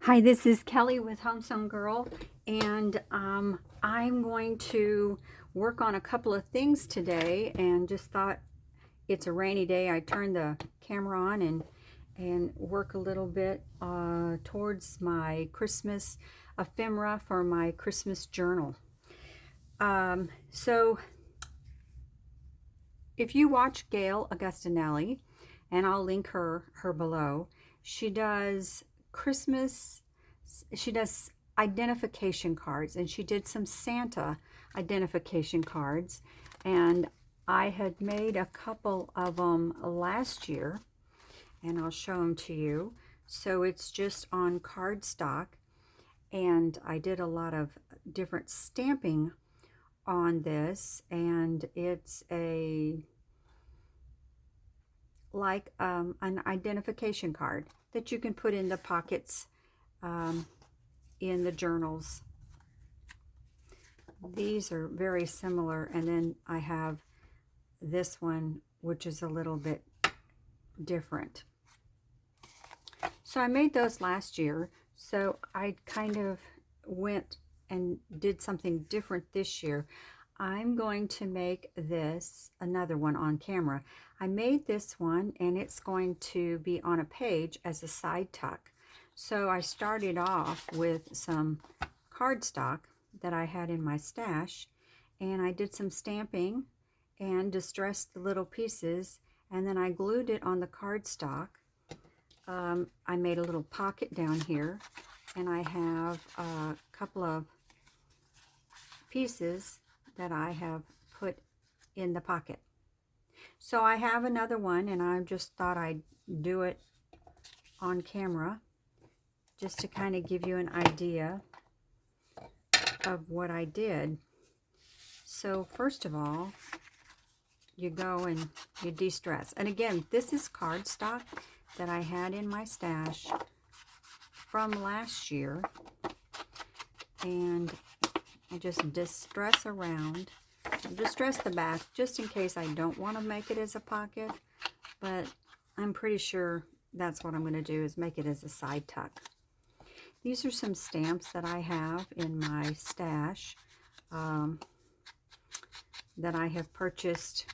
Hi, this is Kelly with Homesewn Girl, and I'm going to work on a couple of things today, and just thought it's a rainy day. I turned the camera on and work a little bit towards my Christmas ephemera for my Christmas journal. So if you watch Gayle Agostinelli, and I'll link her below, she does Christmas, she does identification cards, and she did some Santa identification cards, and I had made a couple of them last year, and I'll show them to you. So it's just on cardstock, and I did a lot of different stamping on this, and it's like an identification card that you can put in the pockets in the journals. These are very similar, and then I have this one, which is a little bit different. So I made those last year, so I kind of went and did something different this year. I'm going to make this another one on camera. I made this one, and it's going to be on a page as a side tuck. So I started off with some cardstock that I had in my stash, and I did some stamping and distressed the little pieces, and then I glued it on the cardstock. I made a little pocket down here, and I have a couple of pieces that I have put in the pocket. So I have another one, and I just thought I'd do it on camera just to kind of give you an idea of what I did. So first of all, you go and you de-stress. And again, this is cardstock that I had in my stash from last year, and I just distress around. Distress the back just in case I don't want to make it as a pocket, but I'm pretty sure that's what I'm going to do, is make it as a side tuck. These are some stamps that I have in my stash that I have purchased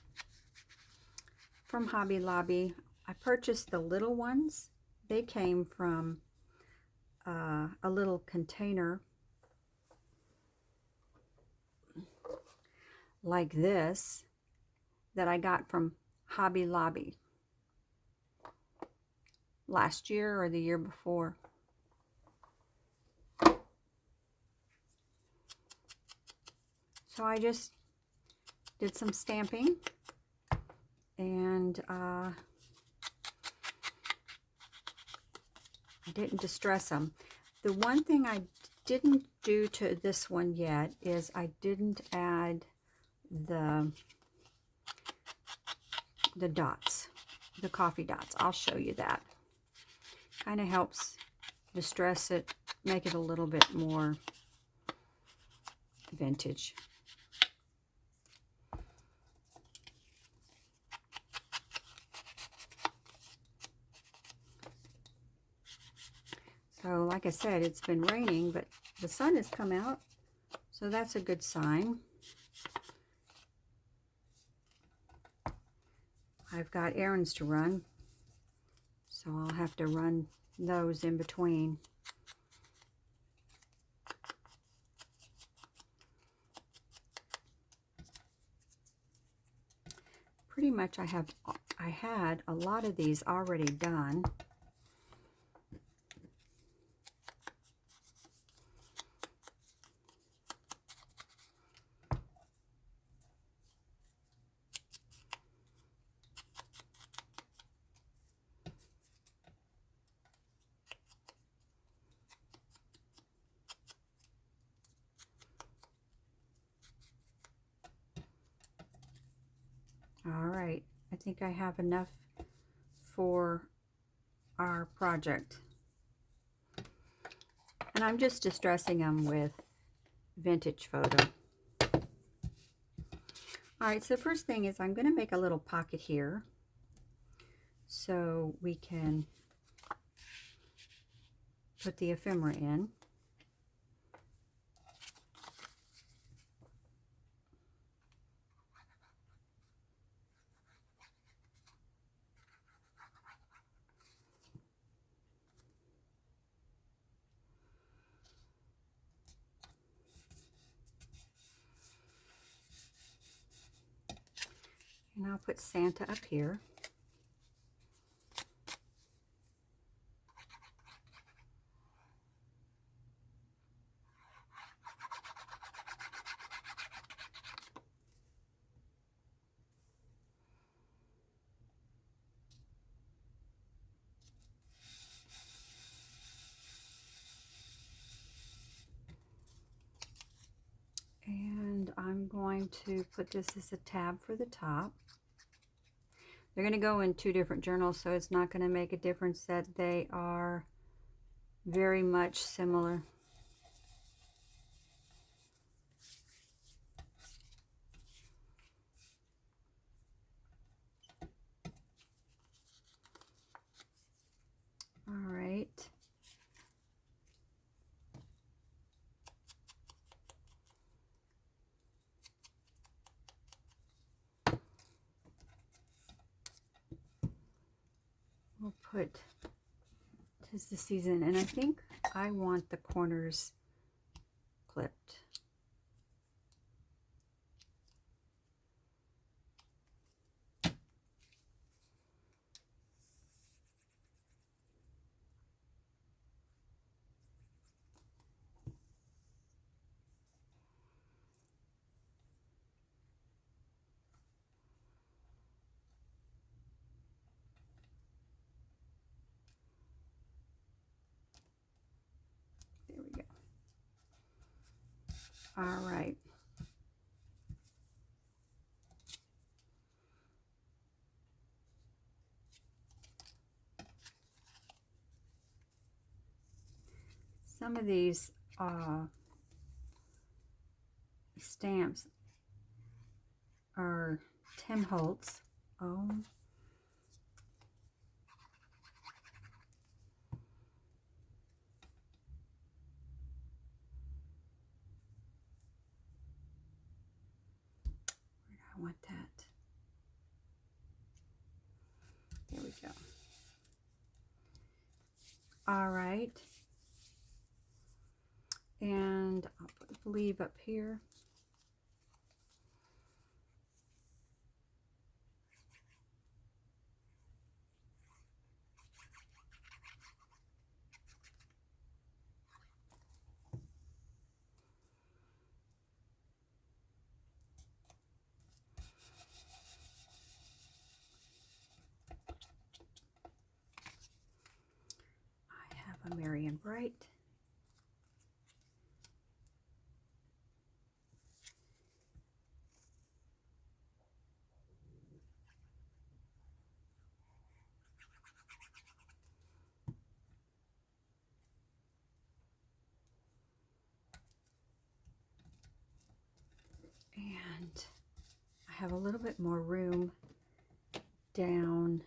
from Hobby Lobby. I purchased the little ones. They came from a little container like this that I got from Hobby Lobby last year or the year before. So I just did some stamping, and I didn't distress them. The one thing I didn't do to this one yet is I didn't add the dots, the coffee dots. I'll show you that. Kind of helps distress it, make it a little bit more vintage. So like I said, it's been raining, but the sun has come out, so that's a good sign. I've got errands to run, so I'll have to run those in between. Pretty much I had a lot of these already done. All right, I think I have enough for our project. And I'm just distressing them with vintage photo. All right, so the first thing is I'm going to make a little pocket here so we can put the ephemera in. And I'll put Santa up here. And I'm going to put this as a tab for the top. They're going to go in 2 different journals, so it's not going to make a difference that they are very much similar. All right. We'll put "'Tis the Season," and I think I want the corners clipped. There we go. All right. Some of these stamps are Tim Holtz. Oh. Where do I want that? There we go. All right. And I'll put the leaf up here. I have a Merry and Bright. And I have a little bit more room down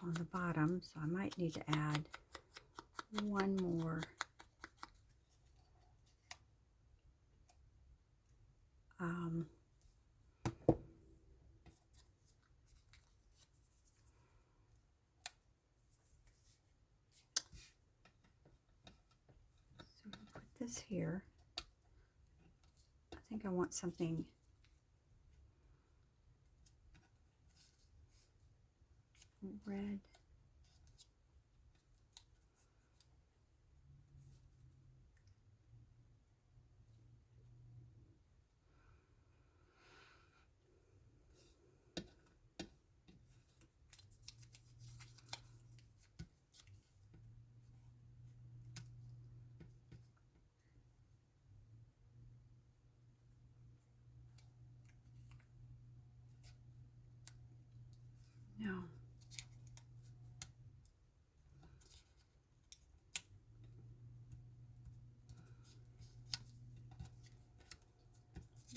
on the bottom, so I might need to add one more so we'll put this here. I think I want something red. No.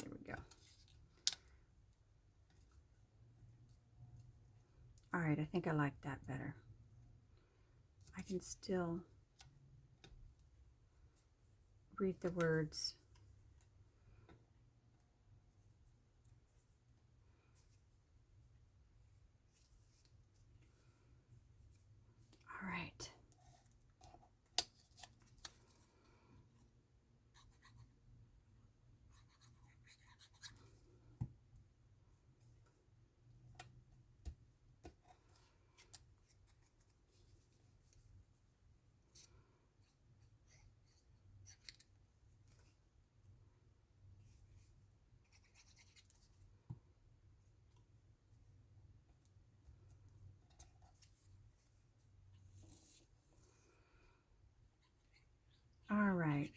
There we go. All right, I think I like that better. I can still read the words. All right. All right.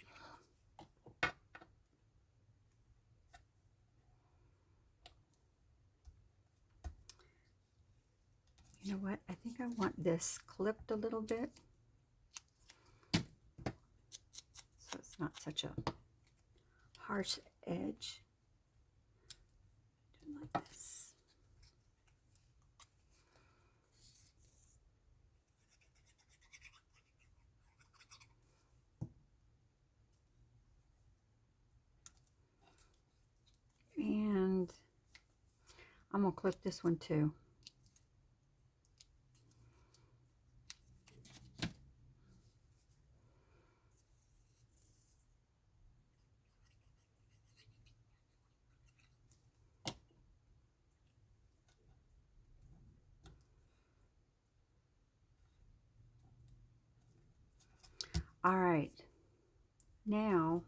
You know what? I think I want this clipped a little bit, so it's not such a harsh edge. Do it like this. And I'm going to clip this one too. All right. Now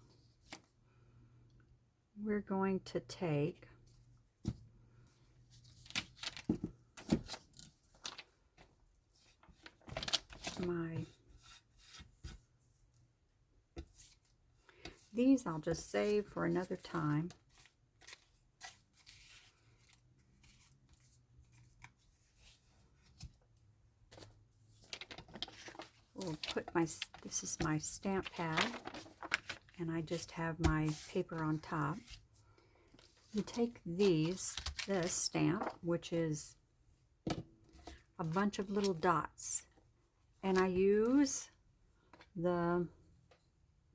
we're going to take these I'll just save for another time. We'll put this is my stamp pad, and I just have my paper on top. You take this stamp, which is a bunch of little dots, and I use the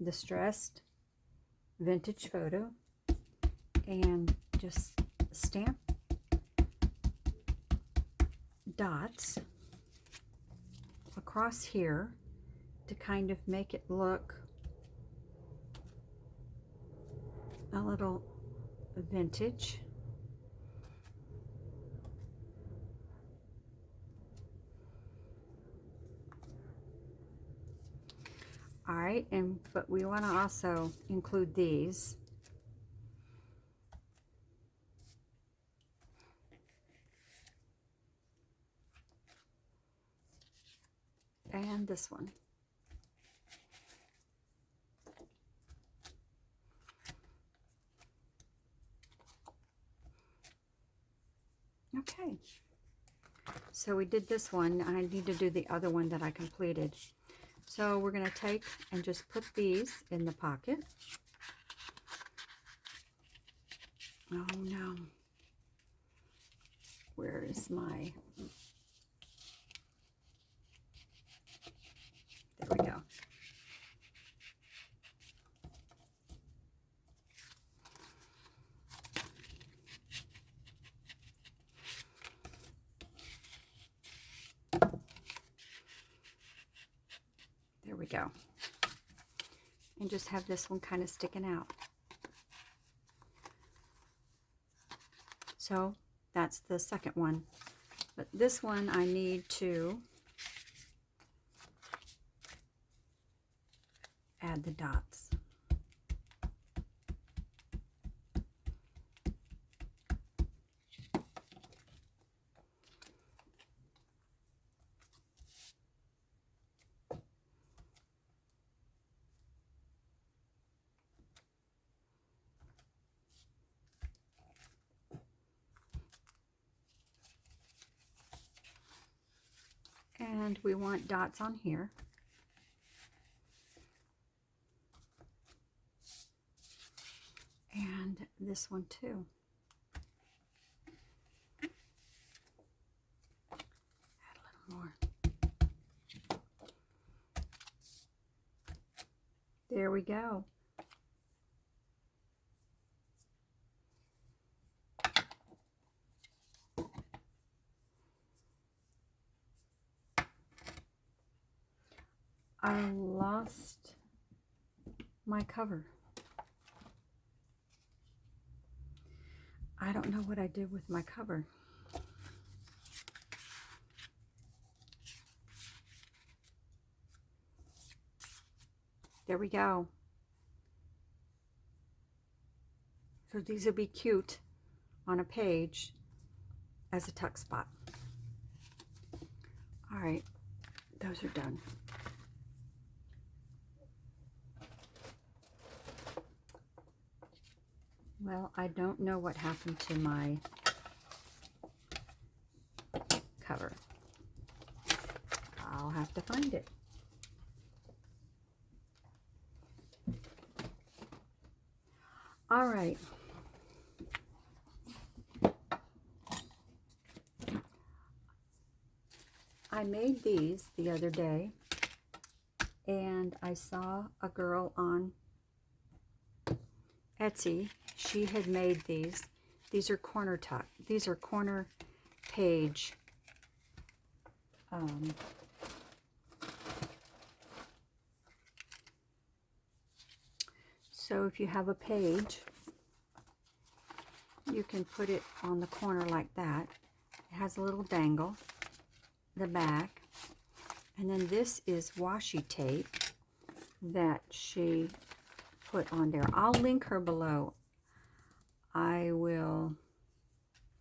distressed vintage photo and just stamp dots across here to kind of make it look a little vintage. All right, but we want to also include these. And this one. Okay, so we did this one. I need to do the other one that I completed. So we're going to take and just put these in the pocket. Oh no, where is my, there we go. There we go. And just have this one kind of sticking out. So that's the second one. But this one I need to add the dots. And we want dots on here. And this one too. Add a little more. There we go. I lost my cover. I don't know what I did with my cover. There we go. So these will be cute on a page as a tuck spot. All right, those are done. Well, I don't know what happened to my cover. I'll have to find it. All right. I made these the other day, and I saw a girl on Etsy. She had made these. These are corner tuck. These are corner page. So if you have a page, you can put it on the corner like that. It has a little dangle, the back, and then this is washi tape that she put on there. I'll link her below. I will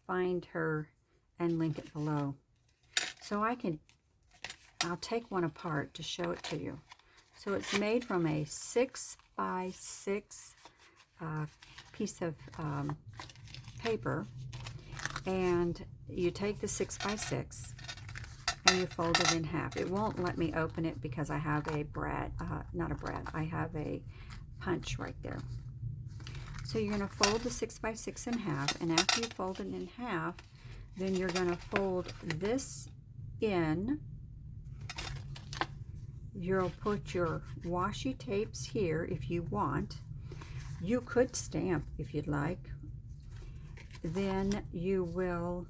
find her and link it below. So I'll take one apart to show it to you. So it's made from a 6x6 piece of paper, and you take the 6x6 and you fold it in half. It won't let me open it because I have a I have a punch right there. So you're going to fold the 6x6 in half, and after you fold it in half, then you're going to fold this in. You'll put your washi tapes here if you want. You could stamp if you'd like. Then you will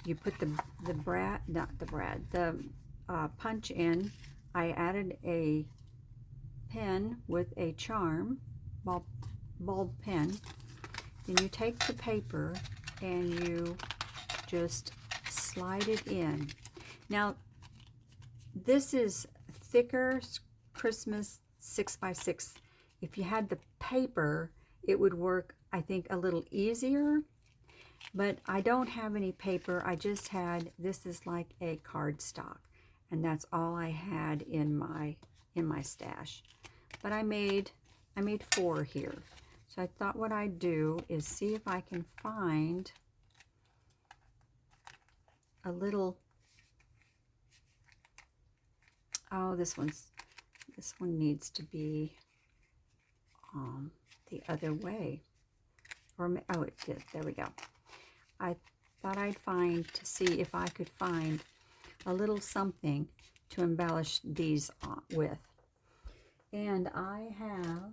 you put the punch in. I added a pen with a charm, bulb pen. Then you take the paper and you just slide it in. Now, this is thicker Christmas 6x6. If you had the paper, it would work, I think, a little easier. But I don't have any paper. I just had, this is like a cardstock, and that's all I had in my stash. But I made 4 here. So I thought what I'd do is see if I can find a little, oh, this one needs to be the other way. Or, oh, it did. There we go. I thought I'd see if I could find a little something to embellish these with. And I have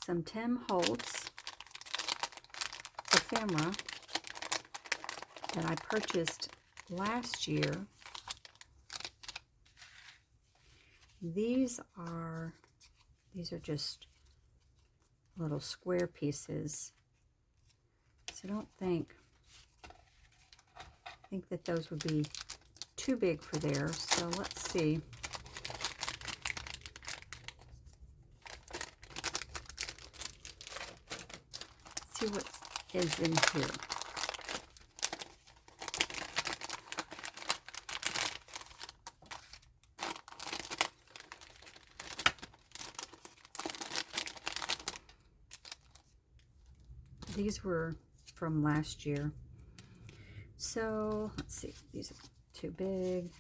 some Tim Holtz Ephemera that I purchased last year. These are just little square pieces. So I don't think that those would be too big for there. So let's see. See what is in here. These were from last year. So let's see. These are too big.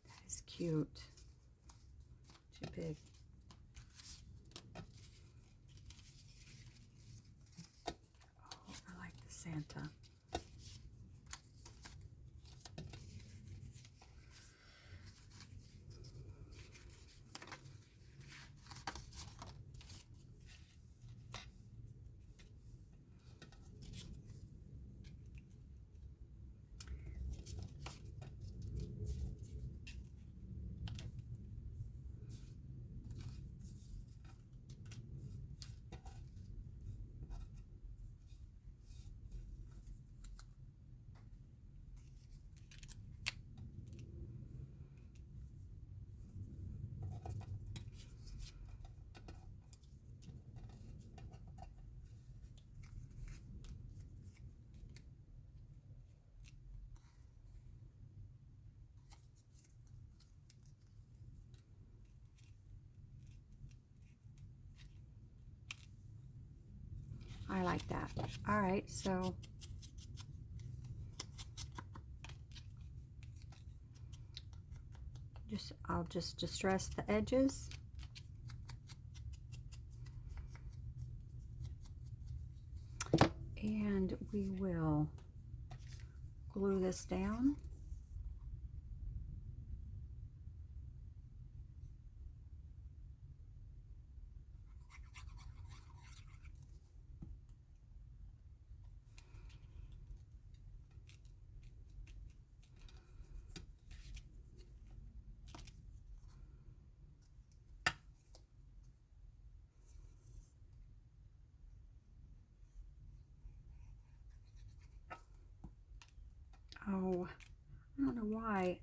That is cute. Too big. Oh, I like the Santa. I like that. All right, so I'll just distress the edges. And we will glue this down. Oh, I don't know why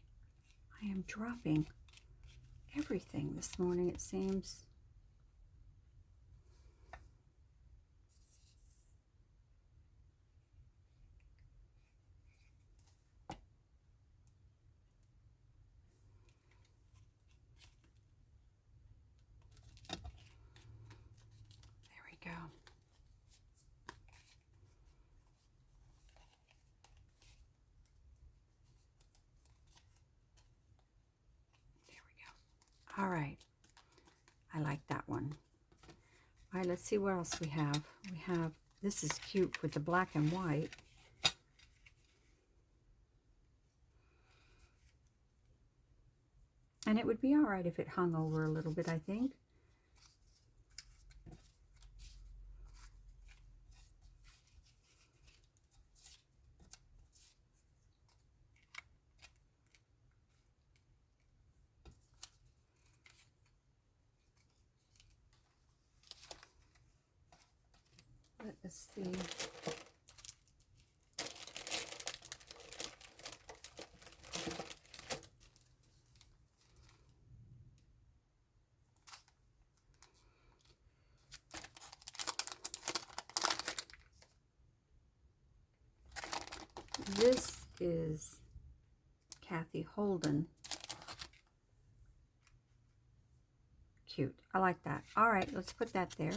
I am dropping everything this morning, it seems. There we go. There we go. All right. I like that one. All right, let's see what else we have. We have, this is cute with the black and white. And it would be all right if it hung over a little bit, I think. Let us see. This is Kathy Holden. Cute. I like that. All right, let's put that there.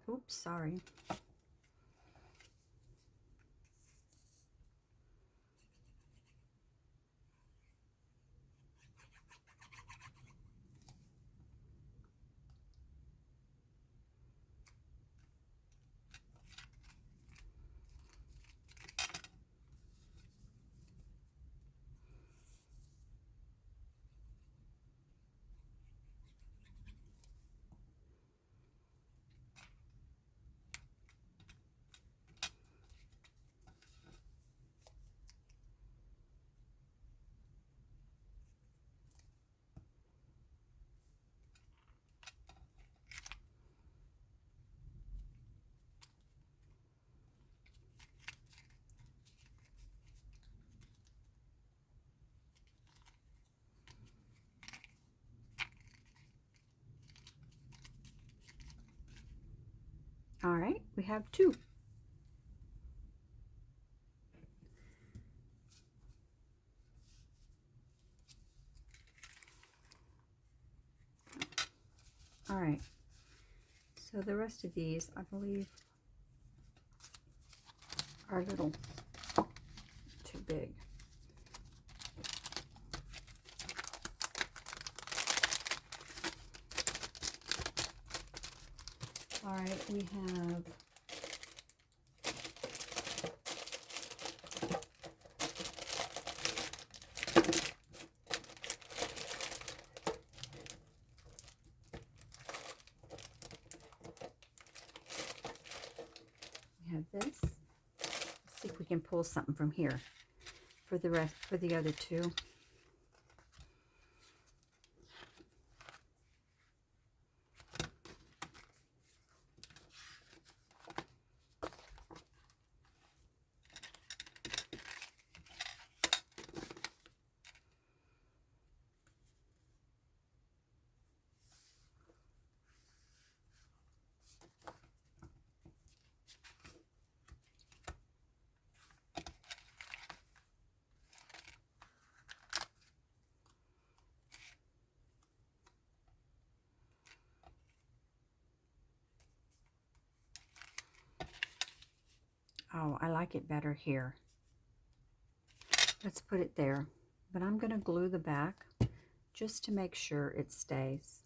Oops, sorry. All right, we have two. All right, so the rest of these, I believe, are a little too big. All right, we have this. Let's see if we can pull something from here for the rest, for the other two. Oh, I like it better here. Let's put it there. But I'm going to glue the back just to make sure it stays.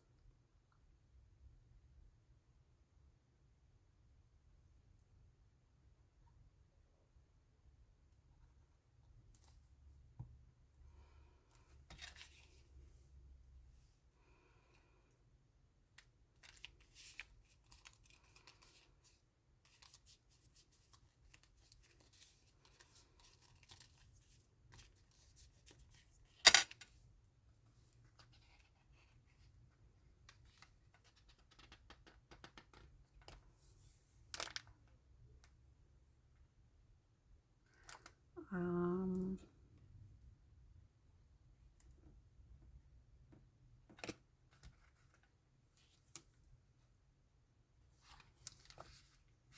Um,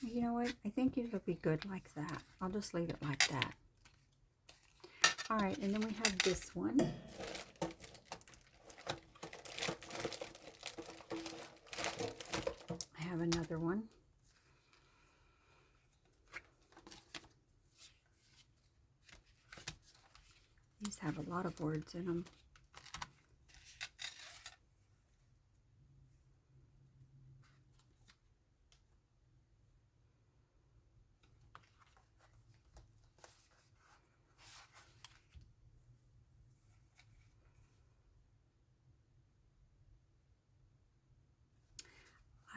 you know what? I think it'll be good like that. I'll just leave it like that. All right, and then we have this one. I have another one. These have a lot of words in them.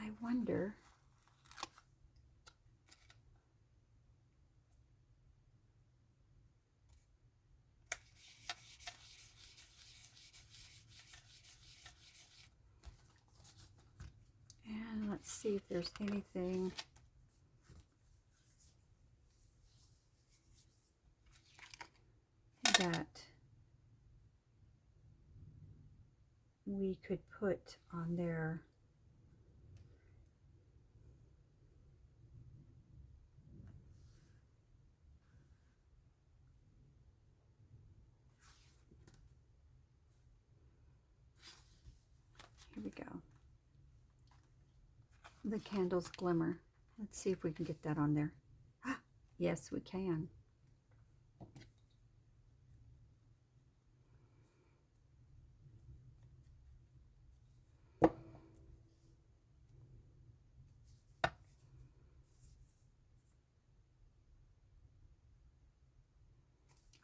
I wonder, and let's see if there's anything that we could put on there. Here we go. The candles glimmer. Let's see if we can get that on there. Yes, we can.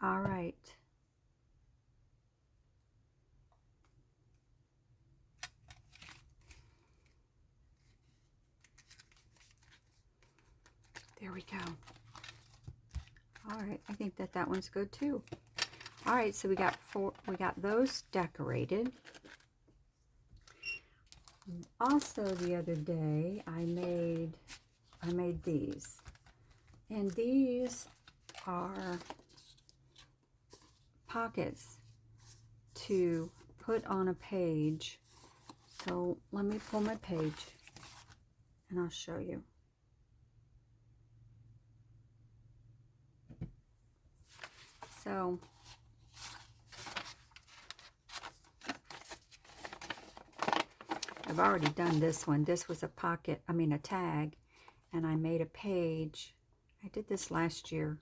All right. There we go. All right, I think that one's good too. All right, so we got those decorated. Also, the other day I made these, and these are pockets to put on a page. So let me pull my page and I'll show you. So I've already done this one. This was a tag, and I made a page. I did this last year.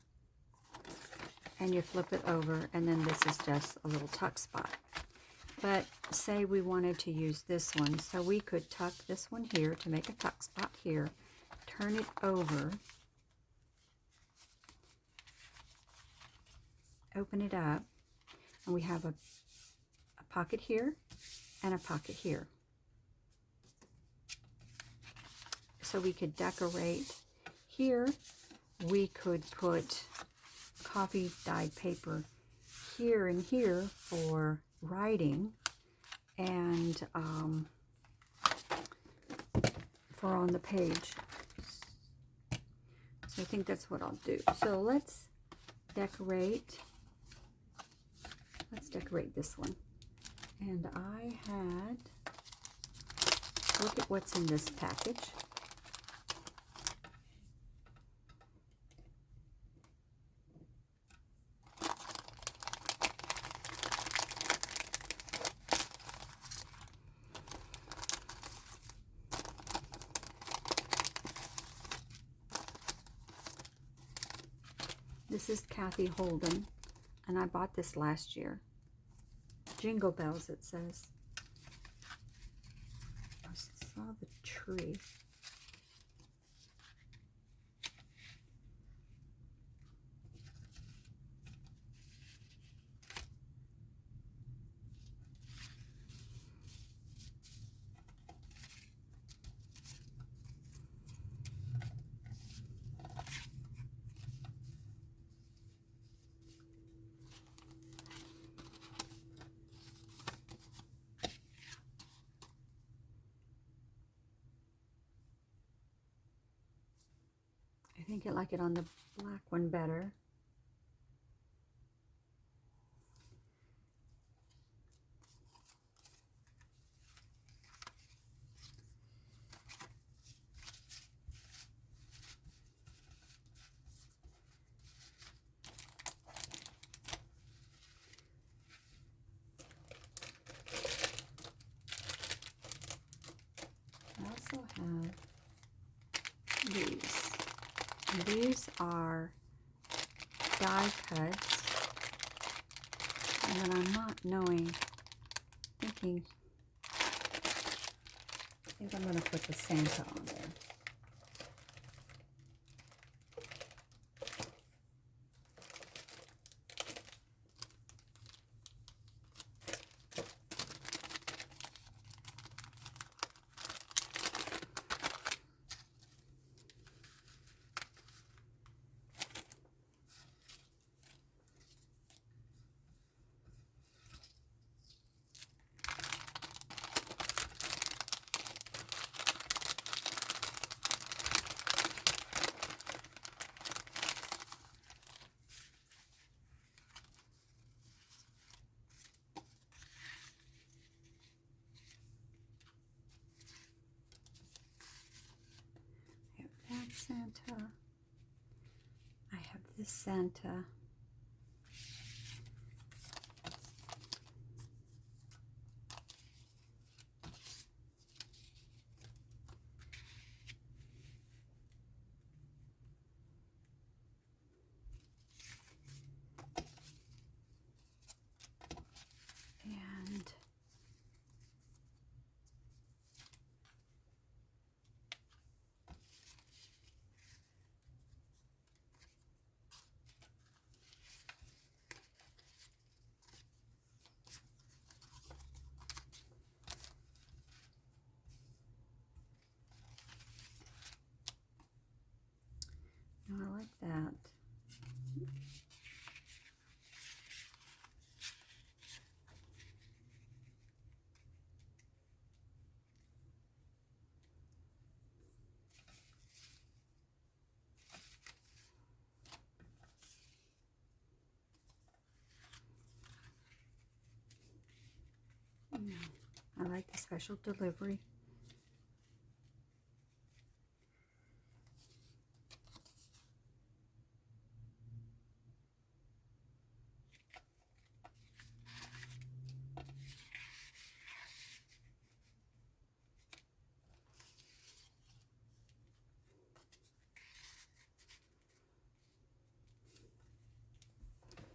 And you flip it over, and then this is just a little tuck spot. But say we wanted to use this one, so we could tuck this one here to make a tuck spot here, turn it over, open it up, and we have a pocket here and a pocket here. So we could decorate here. We could put coffee dyed paper here and here for writing, and for on the page. So I think that's what I'll do. So let's decorate this one. And I had, look at what's in this package. This is Kathy Holden, and I bought this last year. Jingle Bells, it says. I saw the tree. I think I like it on the black one better. I also have these. And these are die cuts. And then I'm not knowing, I think I'm going to put the Santa on there. Santa. I have this Santa. And I like that. I like the special delivery.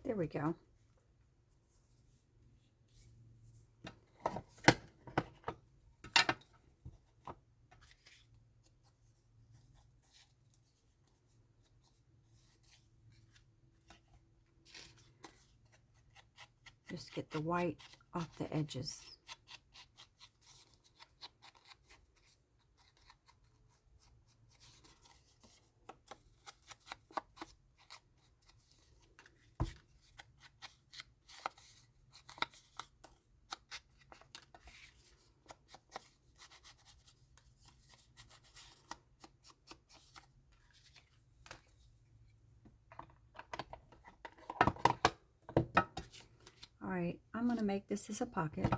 There we go. Just get the white off the edges. All right, I'm going to make this as a pocket.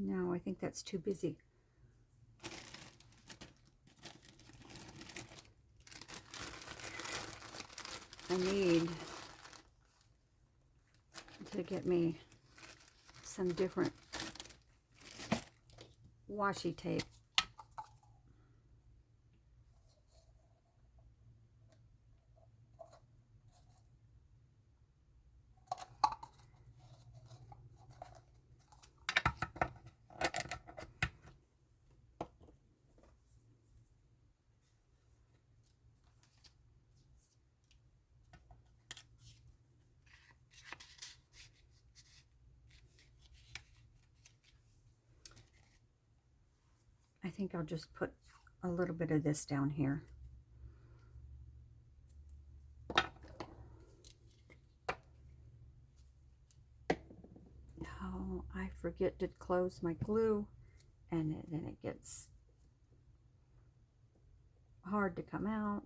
No, I think that's too busy. I need to get me some different washi tape. I think I'll just put a little bit of this down here. Oh, I forget to close my glue, and then it gets hard to come out.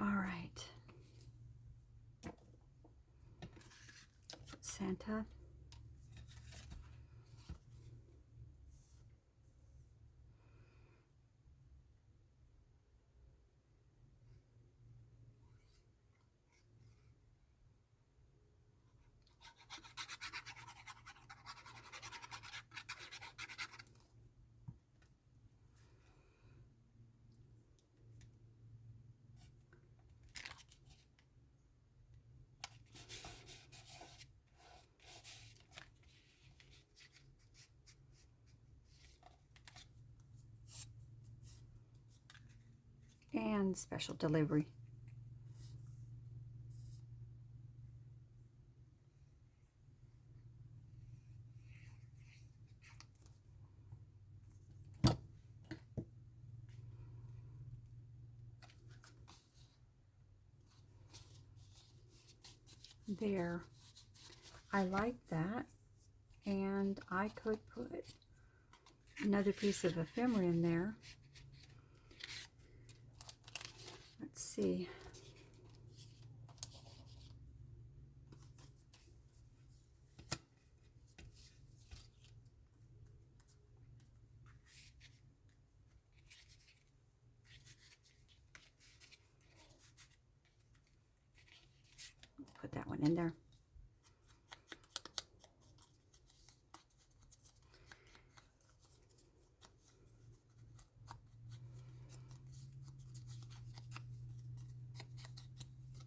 All right. Santa. And special delivery. There. I like that. And I could put another piece of ephemera in there. Let's see. Put that one in there.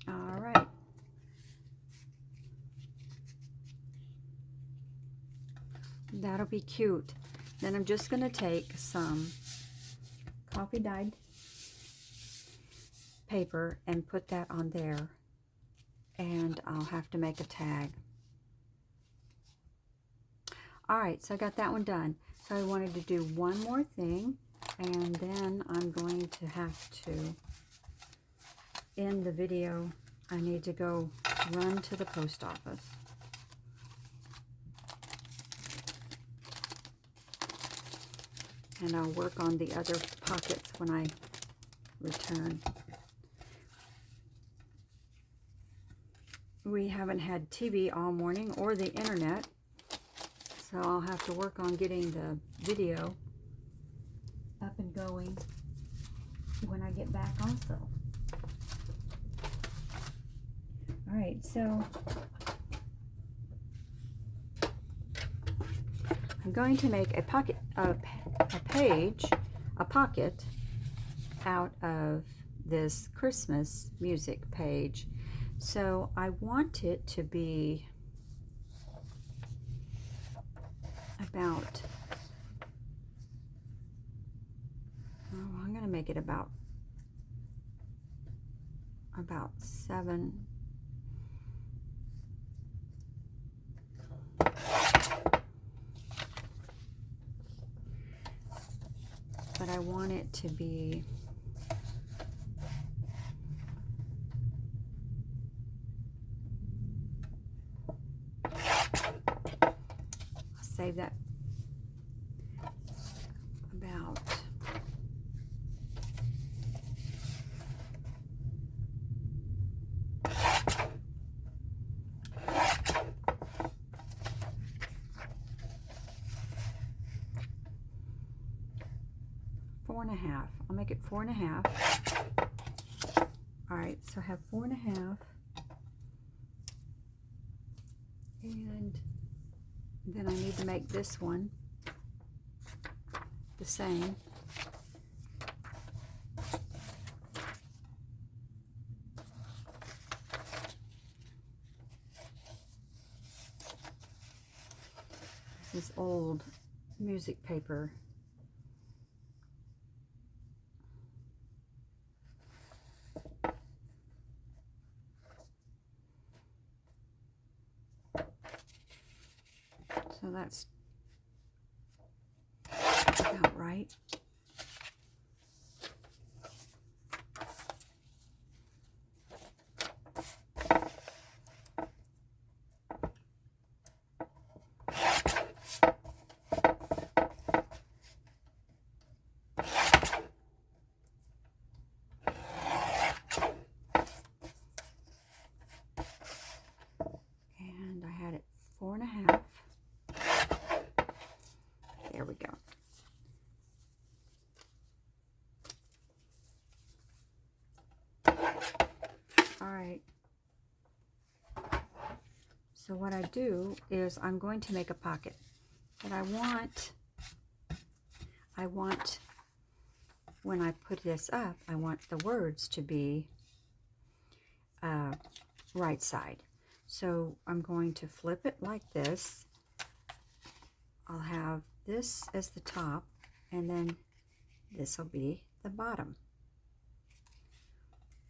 All right. That'll be cute. Then I'm just going to take some coffee dyed paper and put that on there. And I'll have to make a tag. All right, so I got that one done. So I wanted to do one more thing, and then I'm going to have to end the video. I need to go run to the post office. And I'll work on the other pockets when I return. We haven't had TV all morning or the internet, so I'll have to work on getting the video up and going when I get back also. All right, so I'm going to make a pocket out of this Christmas music page. So I want it to be about, I'm going to make it about 7. But I want it to be save that about 4.5. I'll make it 4.5. All right, so I have 4.5. And then I need to make this one the same. This is old music paper. So that's about right. And I had it 4.5. There we go. All right. So what I do is I'm going to make a pocket. But I want when I put this up, I want the words to be right side. So I'm going to flip it like this. I'll have this as the top, and then this will be the bottom.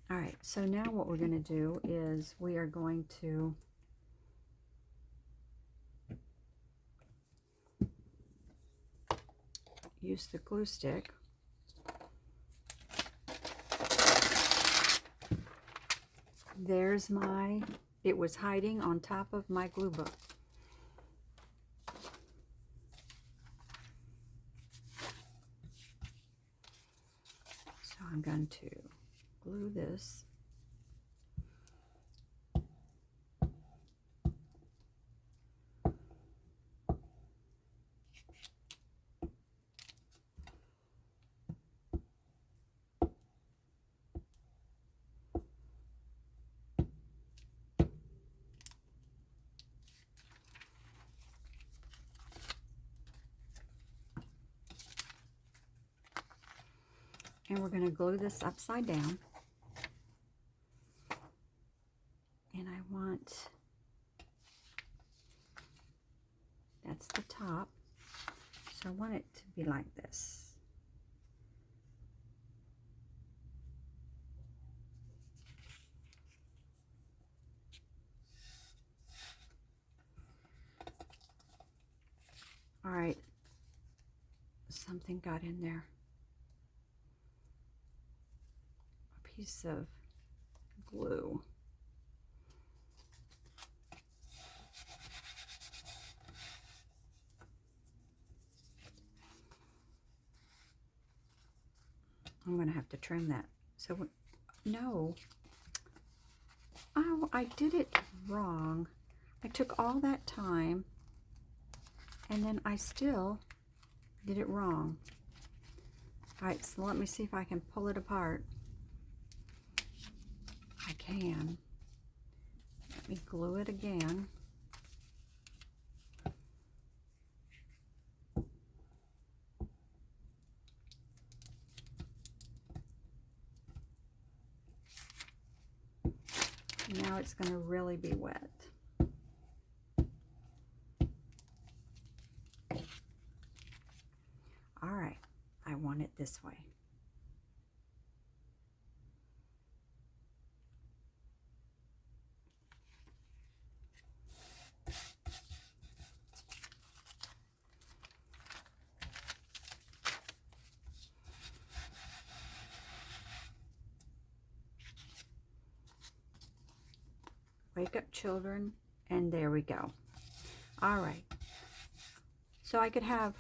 All right, so now what we're going to do is we are going to use the glue stick. There's it was hiding on top of my glue book. So I'm going to glue this. And we're going to glue this upside down. And I want, that's the top. So I want it to be like this. All right. Something got in there. Piece of glue. I'm going to have to trim that. So, no. Oh, I did it wrong. I took all that time and then I still did it wrong. All right, so let me see if I can pull it apart. I can. Let me glue it again. Now it's going to really be wet. All right, I want it this way. Wake up, children, and there we go. All right. So I could have,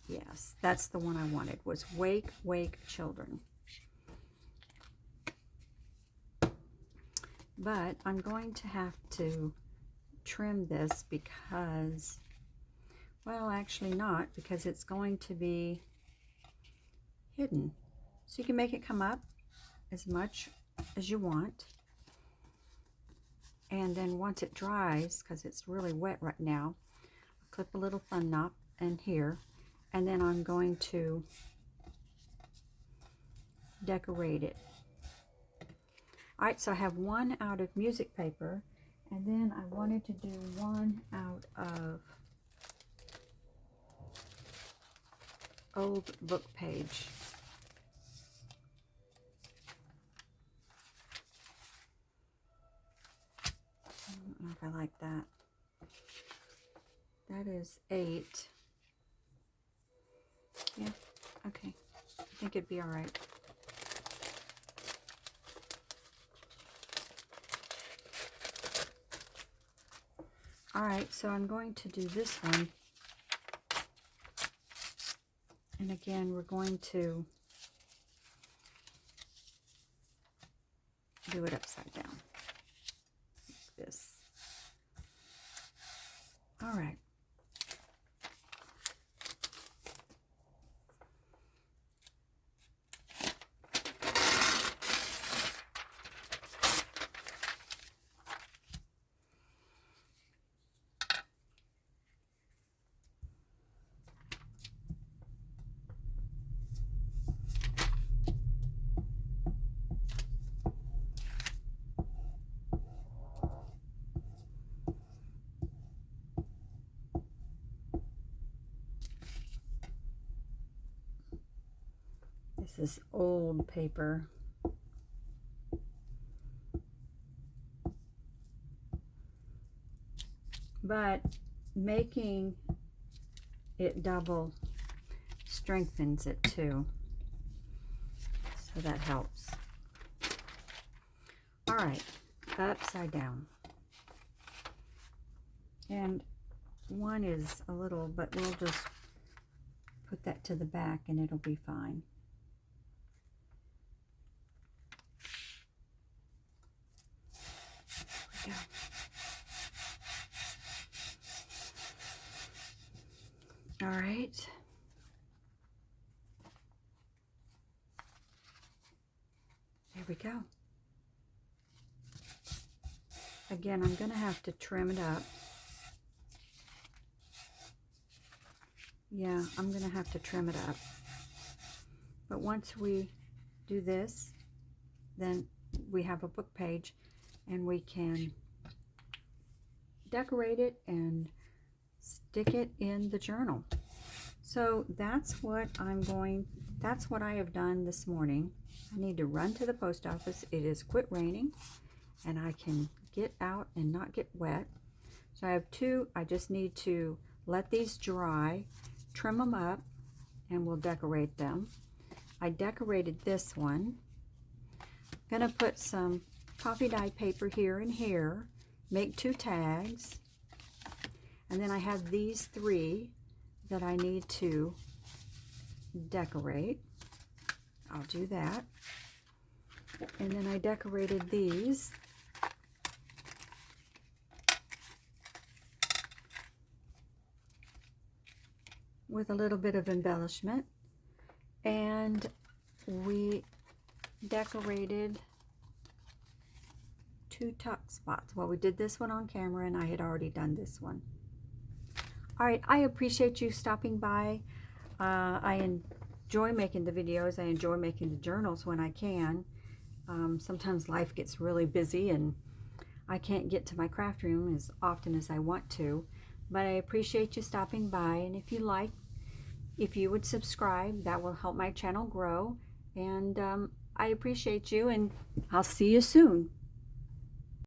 yes, that's the one I wanted, was wake, wake, children. But I'm going to have to trim this because, well, actually not, because it's going to be hidden. So you can make it come up as much as you want. And then once it dries, because it's really wet right now, clip a little fun knot in here. And then I'm going to decorate it. All right, so I have one out of music paper, and then I wanted to do one out of old book page. I don't know if I like that. That is 8. Yeah, okay. I think it'd be all right. All right, so I'm going to do this one. And again, we're going to do it upside down, like this. All right. This is old paper. But making it double strengthens it too. So that helps. All right, upside down. And one is a little, but we'll just put that to the back and it'll be fine. There we go. All right. There we go. Again, I'm going to have to trim it up. Yeah, I'm going to have to trim it up. But once we do this, then we have a book page and we can decorate it and stick it in the journal. So that's what I have done this morning. I need to run to the post office. It is quit raining and I can get out and not get wet. So I have 2. I just need to let these dry, trim them up, and we'll decorate them. I decorated this one. Gonna put some coffee dye paper here and here, make 2 tags, and then I have these 3 that I need to decorate. I'll do that. And then I decorated these. With a little bit of embellishment. And we decorated 2 tuck spots. Well, we did this one on camera and I had already done this one. All right, I appreciate you stopping by. I enjoy making the videos. I enjoy making the journals when I can. Sometimes life gets really busy and I can't get to my craft room as often as I want to. But I appreciate you stopping by, and if you would subscribe, that will help my channel grow. And I appreciate you, and I'll see you soon.